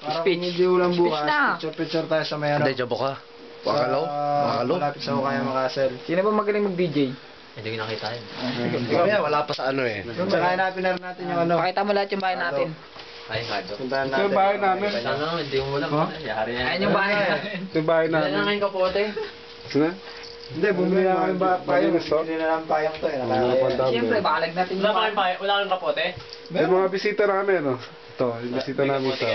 Parang Speech. hindi ulang Speech bukas. na. Picture ka sa may ano. Hindi, jobo ka. Wakalaw? Wakalaw? Malapit sa Ukaya Makasel. Sino ba magaling mag-DJ? Hindi ko nakita yun. Kaya wala pa sa ano eh. Tsaka hanapin na rin natin yung ano. Pakita mo lahat yung bahay natin. Ay, hard. Puntahan Ito natin. yung bahay namin. Sana naman, hindi mo lang. Yari yan. Ayan yung bahay natin. Ito yung bahay Wala na namin. ngayon kapote. Sina? Hindi, bumili na kami payong. Malinis to? Bumili na lang payong to eh. Wala Nakakaya. pang dami. Siyempre, bakalag natin yung bahay. Wala kang kapote? Yung mga bisita namin, no? Ito, yung bisita namin sa...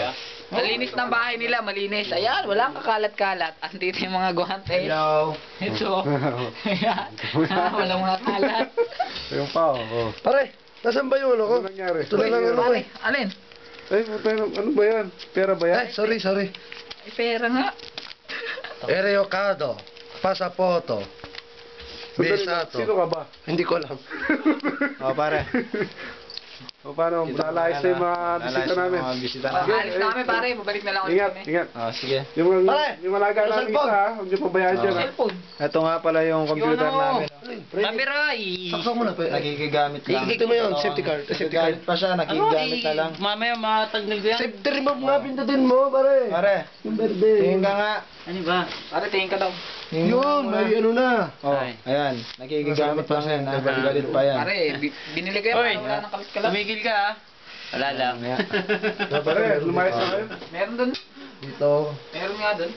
Malinis ng bahay nila, malinis. Ayan, walang kakalat-kalat. Andito yung mga guante. Hello. Ito. Ayan. Walang mga kalat. Yung pa, oh. Pare, nasan ba yung ano ko? Ano nangyari? Ito na lang ano ko Pare, eh. alin? Ay, puta, ano ba yan? Pera ba yan? Ay, sorry. Ay, pera nga. Ereocado. Pasapoto. Besato. Sino ka ba? Hindi ko alam. O pare. O paano, nalayas na yung mga bisita namin. Mga bisita Oh, namin. alis na kami, pare. Babalik na lang ako Ingat, kami. ingat. Sige. Pare, Yung malaga yung namin cellphone. isa, ha? Huwag niyo pabayaan dyan, ha? Cellphone. Ito nga pala yung computer Yung ano? namin. Camera. Saksak mo na pa. Nagigigamit lang. Ikikita mo yun, safety card. Safety card. Nagigamit pa siya, nagigamit na lang. Mamaya matagnig yan. Safety remove nga pindutin mo, pare. Pare, Yung verde. tingin ka nga. Ano ba? Pare, tingin ka daw. Tingin Yun, mo may na. ano na. Oh, ayan. Nagigigamit lang yan. Nagalit pa yan. Pare, binili ko yan. Oy, para wala nang kalat-kalat. tumigil ka ha. Wala lang. Pare, lumayas na kayo. Meron dun. Dito. Meron nga dun.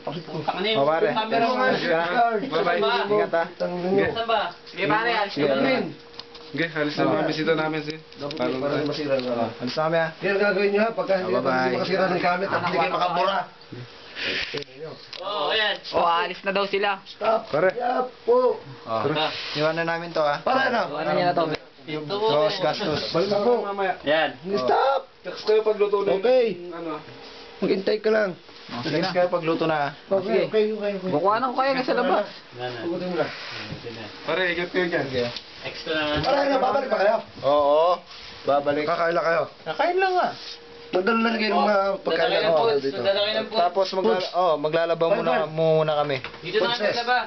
O pare. Camera mo. Sige na. Bye-bye. Ingat ha. Saan ba? Sige, pare. Alis Sige. ka dun. Okay, halis na mga bisita namin, si. Para hindi masira na. Ano sa amin ha? Yan ang gagawin nyo ha, pagka hindi Bye-bye. makasira ng gamit at hindi kayo makabura. Oo, ayan. O, alis na daw sila. Stop. Pare. Yeah, po. Oh. Iwan na namin to ha. Para na. Ano niya na to? Ito. Gawas gastos. Balik na po, mamaya. Yan. Stop. Text kayo pagluto na Okay. yung ano. Maghintay ka lang. Sige Next na. kayo pagluto na ha. Okay. Bukuhanan ko kayo nga sa labas. Pugutin mo na. Pare, ingat kayo dyan. Extra na. Para na, babalik pa kayo. Oo. Babalik. Kakain lang kayo. Nakain lang nga. Magdala lang kayo ng mga pagkain Dadalawin ng ako foods. dito. Dadalawin ng foods. Tapos maglalaba muna kami. Dito na Process. kami ba?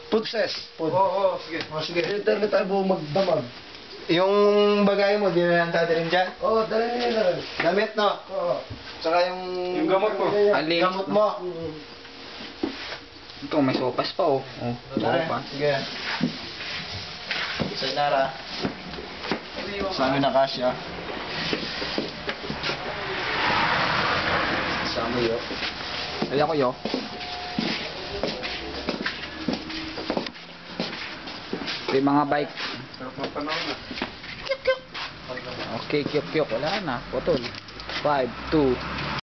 Food cess. Oo, sige. Sige. Dito na tayo buong magdamag. Yung bagay mo, di na lang dadalhin dyan. Oo, dali nyo na lang. Damit no. Oo. Tsaka yung gamot mo. Ali. gamot mo. Ito, may sopas pa oh. Tara, sige. Sayonara. Sa amin na kasya. Sa amin yun. Ay, ako yo. Ito yung mga bike. Sarap ng panahon na. Okay, kyok-kyok. Wala na. Putol. 5, 2,